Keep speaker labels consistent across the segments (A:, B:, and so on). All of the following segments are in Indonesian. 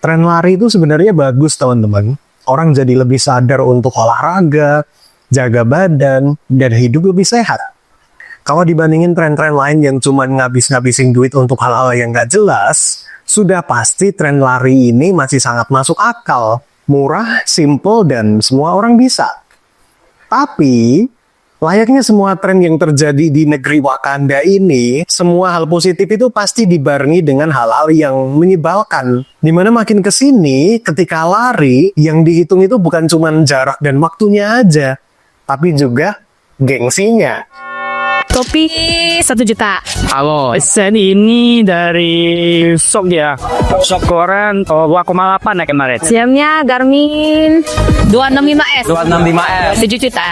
A: Tren lari itu sebenarnya bagus teman-teman. Orang jadi lebih sadar untuk olahraga, jaga badan, dan hidup lebih sehat. Kalau dibandingin tren-tren lain yang cuma ngabis-ngabisin duit untuk hal-hal yang nggak jelas, sudah pasti tren lari ini masih sangat masuk akal. Murah, simple, dan semua orang bisa. Tapi, layaknya semua tren yang terjadi di negeri Wakanda ini, semua hal positif itu pasti dibarengi dengan hal-hal yang menyebalkan. Dimana makin kesini, ketika lari, yang dihitung itu bukan cuma jarak dan waktunya aja, tapi juga gengsinya.
B: Kopi 1 juta.
C: Halo, sen ini dari Shop ya. Shop koran 2,8 ya kemarin.
B: Siamnya Garmin 265S.
C: 265S.
B: 7 juta.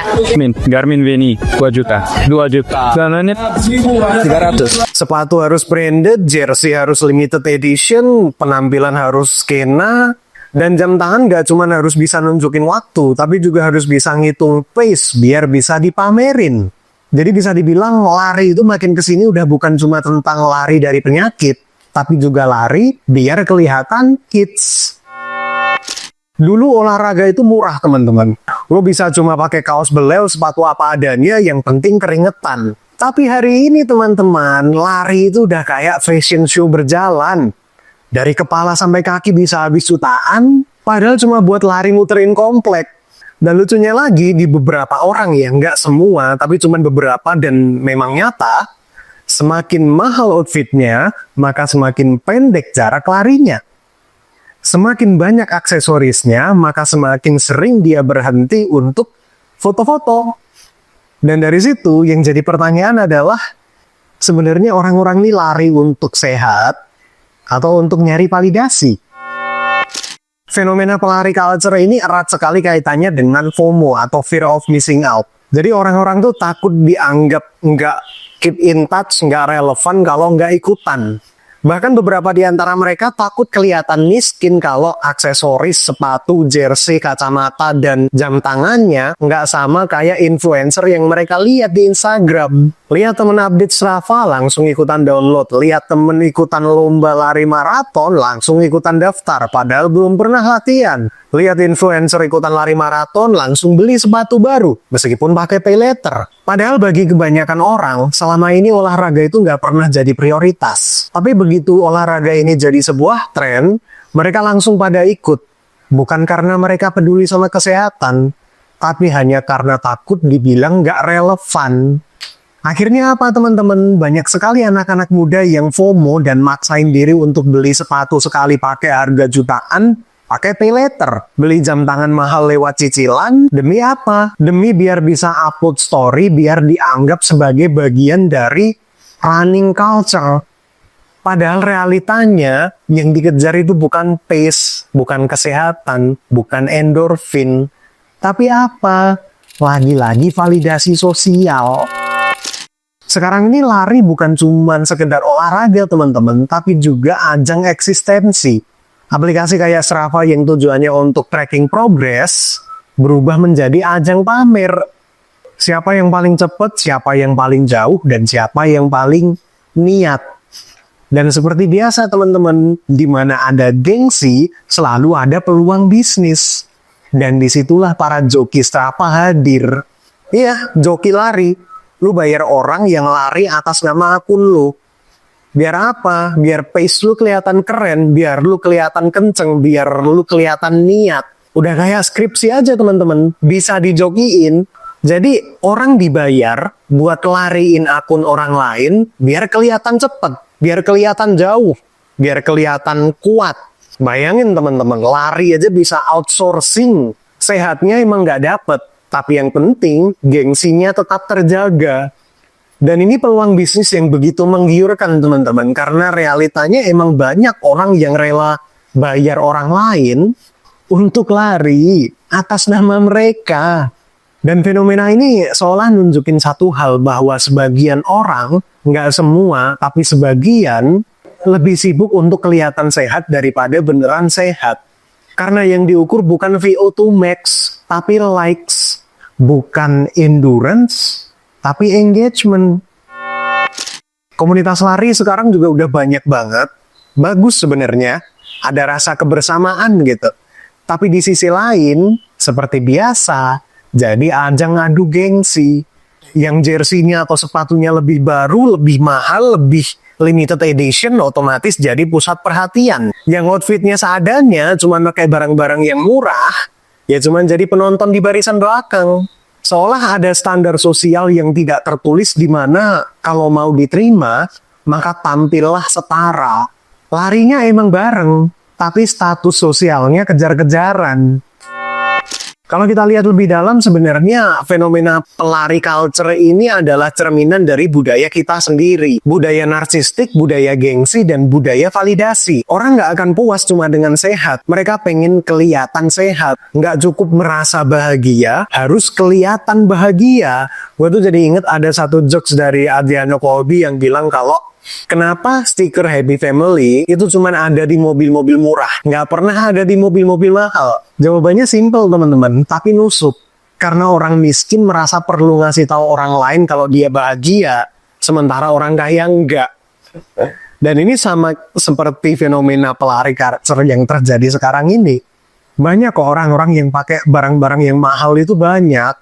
C: Garmin Veni 2 juta. 2 juta. Dananya 300.
A: Sepatu harus branded, jersey harus limited edition, penampilan harus skena, dan jam tangan gak cuma harus bisa nunjukin waktu, tapi juga harus bisa ngitung pace biar bisa dipamerin. Jadi bisa dibilang lari itu makin kesini udah bukan cuma tentang lari dari penyakit, tapi juga lari biar kelihatan hits. Dulu olahraga itu murah teman-teman. Lo bisa cuma pakai kaos belel, sepatu apa adanya, yang penting keringetan. Tapi hari ini teman-teman, lari itu udah kayak fashion show berjalan. Dari kepala sampai kaki bisa habis jutaan, padahal cuma buat lari muterin komplek. Dan lucunya lagi, di beberapa orang ya, nggak semua, tapi cuma beberapa dan memang nyata, semakin mahal outfitnya, maka semakin pendek jarak larinya. Semakin banyak aksesorisnya, maka semakin sering dia berhenti untuk foto-foto. Dan dari situ, yang jadi pertanyaan adalah, sebenarnya orang-orang ini lari untuk sehat, atau untuk nyari validasi? Fenomena pelari culture ini erat sekali kaitannya dengan FOMO atau fear of missing out. Jadi orang-orang tuh takut dianggap nggak keep in touch, nggak relevan kalau nggak ikutan. Bahkan beberapa di antara mereka takut kelihatan miskin kalau aksesoris, sepatu, jersey, kacamata, dan jam tangannya nggak sama kayak influencer yang mereka lihat di Instagram. Lihat temen update Strava, langsung ikutan download. Lihat temen ikutan lomba lari maraton, langsung ikutan daftar, padahal belum pernah latihan. Lihat influencer ikutan lari maraton, langsung beli sepatu baru, meskipun pakai pay later. Padahal bagi kebanyakan orang, selama ini olahraga itu nggak pernah jadi prioritas. Tapi begitu olahraga ini jadi sebuah tren, mereka langsung pada ikut. Bukan karena mereka peduli sama kesehatan, tapi hanya karena takut dibilang nggak relevan. Akhirnya apa teman-teman? Banyak sekali anak-anak muda yang FOMO dan maksain diri untuk beli sepatu sekali pakai harga jutaan, pakai pay later, beli jam tangan mahal lewat cicilan, demi apa? Demi biar bisa upload story, biar dianggap sebagai bagian dari running culture. Padahal realitanya yang dikejar itu bukan pace, bukan kesehatan, bukan endorfin, tapi apa? Lagi-lagi validasi sosial. Sekarang ini lari bukan cuma sekedar olahraga teman-teman, tapi juga ajang eksistensi. Aplikasi kayak Strava yang tujuannya untuk tracking progress berubah menjadi ajang pamer. Siapa yang paling cepat, siapa yang paling jauh, dan siapa yang paling niat. Dan seperti biasa teman-teman, di mana ada gengsi, selalu ada peluang bisnis. Dan disitulah para joki Strava hadir. Iya, joki lari. Lu bayar orang yang lari atas nama akun lu. Biar apa? Biar pace lu kelihatan keren, biar lu kelihatan kenceng, biar lu kelihatan niat. Udah kayak skripsi aja teman-teman, bisa dijokiin. Jadi orang dibayar buat lariin akun orang lain biar kelihatan cepet, biar kelihatan jauh, biar kelihatan kuat. Bayangin teman-teman, lari aja bisa outsourcing. Sehatnya emang nggak dapet, tapi yang penting gengsinya tetap terjaga. Dan ini peluang bisnis yang begitu menggiurkan teman-teman, karena realitanya emang banyak orang yang rela bayar orang lain untuk lari atas nama mereka. Dan fenomena ini seolah nunjukin satu hal, bahwa sebagian orang, nggak semua, tapi sebagian lebih sibuk untuk kelihatan sehat daripada beneran sehat. Karena yang diukur bukan VO2 max, tapi likes. Bukan endurance, tapi engagement. Komunitas lari sekarang juga udah banyak banget. Bagus sebenarnya. ada rasa kebersamaan gitu. Tapi di sisi lain, seperti biasa, jadi ajang adu gengsi. Yang jersinya atau sepatunya lebih baru, lebih mahal, lebih limited edition, otomatis jadi pusat perhatian. Yang outfitnya seadanya, cuma pakai barang-barang yang murah, ya cuma jadi penonton di barisan belakang. Seolah ada standar sosial yang tidak tertulis di mana kalau mau diterima, maka tampillah setara. Larinya emang bareng, tapi status sosialnya kejar-kejaran. Kalau kita lihat lebih dalam, sebenarnya fenomena pelari culture ini adalah cerminan dari budaya kita sendiri. Budaya narsistik, budaya gengsi, dan budaya validasi. Orang nggak akan puas cuma dengan sehat. Mereka pengen kelihatan sehat. Nggak cukup merasa bahagia, harus kelihatan bahagia. Gue tuh jadi inget ada satu jokes dari Adriano Colby yang bilang kalau kenapa stiker Happy Family itu cuma ada di mobil-mobil murah, nggak pernah ada di mobil-mobil mahal? Jawabannya simple teman-teman, tapi nusuk. Karena orang miskin merasa perlu ngasih tahu orang lain kalau dia bahagia, sementara orang kaya enggak. Dan ini sama seperti fenomena pelari culture yang terjadi sekarang ini. Banyak kok orang-orang yang pakai barang-barang yang mahal itu banyak,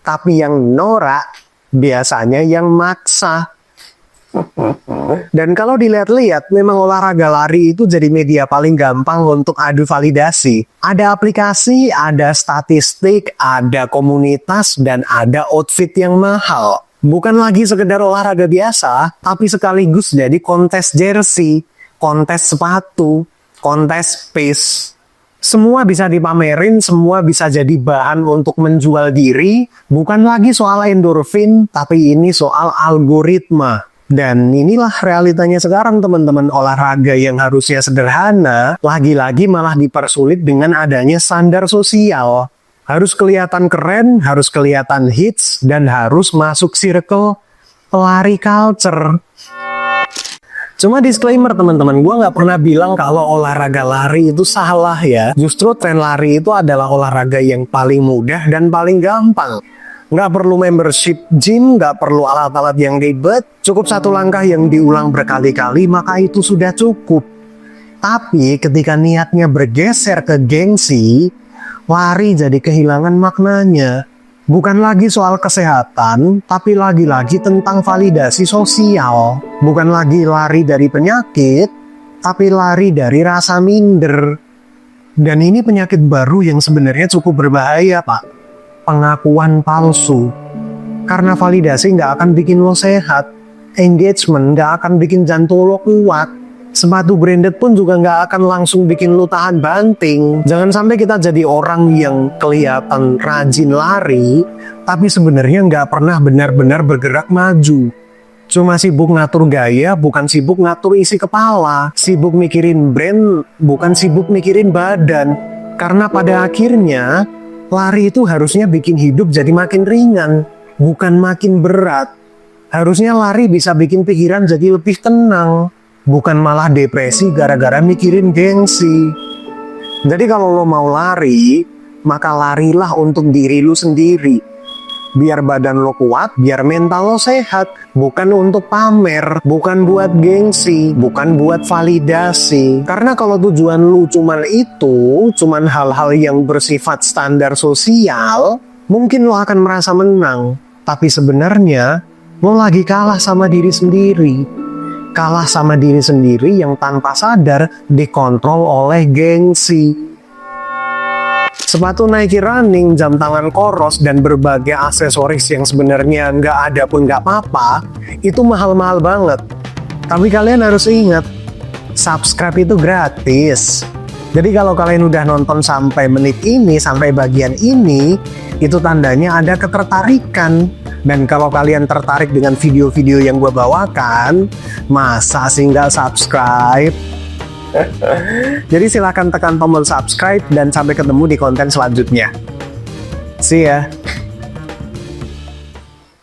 A: tapi yang norak biasanya yang maksa. Dan kalau dilihat-lihat, memang olahraga lari itu jadi media paling gampang untuk adu validasi. Ada aplikasi, ada statistik, ada komunitas, dan ada outfit yang mahal. Bukan lagi sekedar olahraga biasa, tapi sekaligus jadi kontes jersey, kontes sepatu, kontes pace. Semua bisa dipamerin, semua bisa jadi bahan untuk menjual diri. Bukan lagi soal endorfin, tapi ini soal algoritma. Dan inilah realitanya sekarang teman-teman. Olahraga yang harusnya sederhana, lagi-lagi malah dipersulit dengan adanya standar sosial. Harus kelihatan keren, harus kelihatan hits, dan harus masuk circle pelari culture. Cuma disclaimer teman-teman, gue nggak pernah bilang kalau olahraga lari itu salah ya. Justru tren lari itu adalah olahraga yang paling mudah dan paling gampang. Nggak perlu membership gym, nggak perlu alat-alat yang ribet, cukup satu langkah yang diulang berkali-kali, maka itu sudah cukup. Tapi ketika niatnya bergeser ke gengsi, lari jadi kehilangan maknanya. Bukan lagi soal kesehatan, tapi lagi-lagi tentang validasi sosial. Bukan lagi lari dari penyakit, tapi lari dari rasa minder. Dan ini penyakit baru yang sebenarnya cukup berbahaya, Pak. Pengakuan palsu. Karena validasi nggak akan bikin lo sehat. Engagement nggak akan bikin jantung lo kuat. Sepatu branded pun juga nggak akan langsung bikin lo tahan banting. Jangan sampai kita jadi orang yang kelihatan rajin lari, tapi sebenarnya nggak pernah benar-benar bergerak maju. Cuma sibuk ngatur gaya, bukan sibuk ngatur isi kepala. Sibuk mikirin brand, bukan sibuk mikirin badan. Karena pada akhirnya, lari itu harusnya bikin hidup jadi makin ringan, bukan makin berat. Harusnya lari bisa bikin pikiran jadi lebih tenang, bukan malah depresi gara-gara mikirin gengsi. Jadi kalau lo mau lari, maka larilah untuk diri lo sendiri. Biar badan lo kuat, biar mental lo sehat. Bukan untuk pamer, bukan buat gengsi, bukan buat validasi. Karena kalau tujuan lo cuman itu, cuman hal-hal yang bersifat standar sosial, mungkin lo akan merasa menang. Tapi sebenarnya, lo lagi kalah sama diri sendiri. Kalah sama diri sendiri yang tanpa sadar dikontrol oleh gengsi. Sepatu Nike Running, jam tangan Coros, dan berbagai aksesoris yang sebenarnya nggak ada pun nggak apa-apa, itu mahal-mahal banget. Tapi kalian harus ingat, subscribe itu gratis. Jadi kalau kalian udah nonton sampai menit ini, sampai bagian ini, itu tandanya ada ketertarikan. Dan kalau kalian tertarik dengan video-video yang gue bawakan, masa sih nggak subscribe? Jadi silakan tekan tombol subscribe dan sampai ketemu di konten selanjutnya. See ya!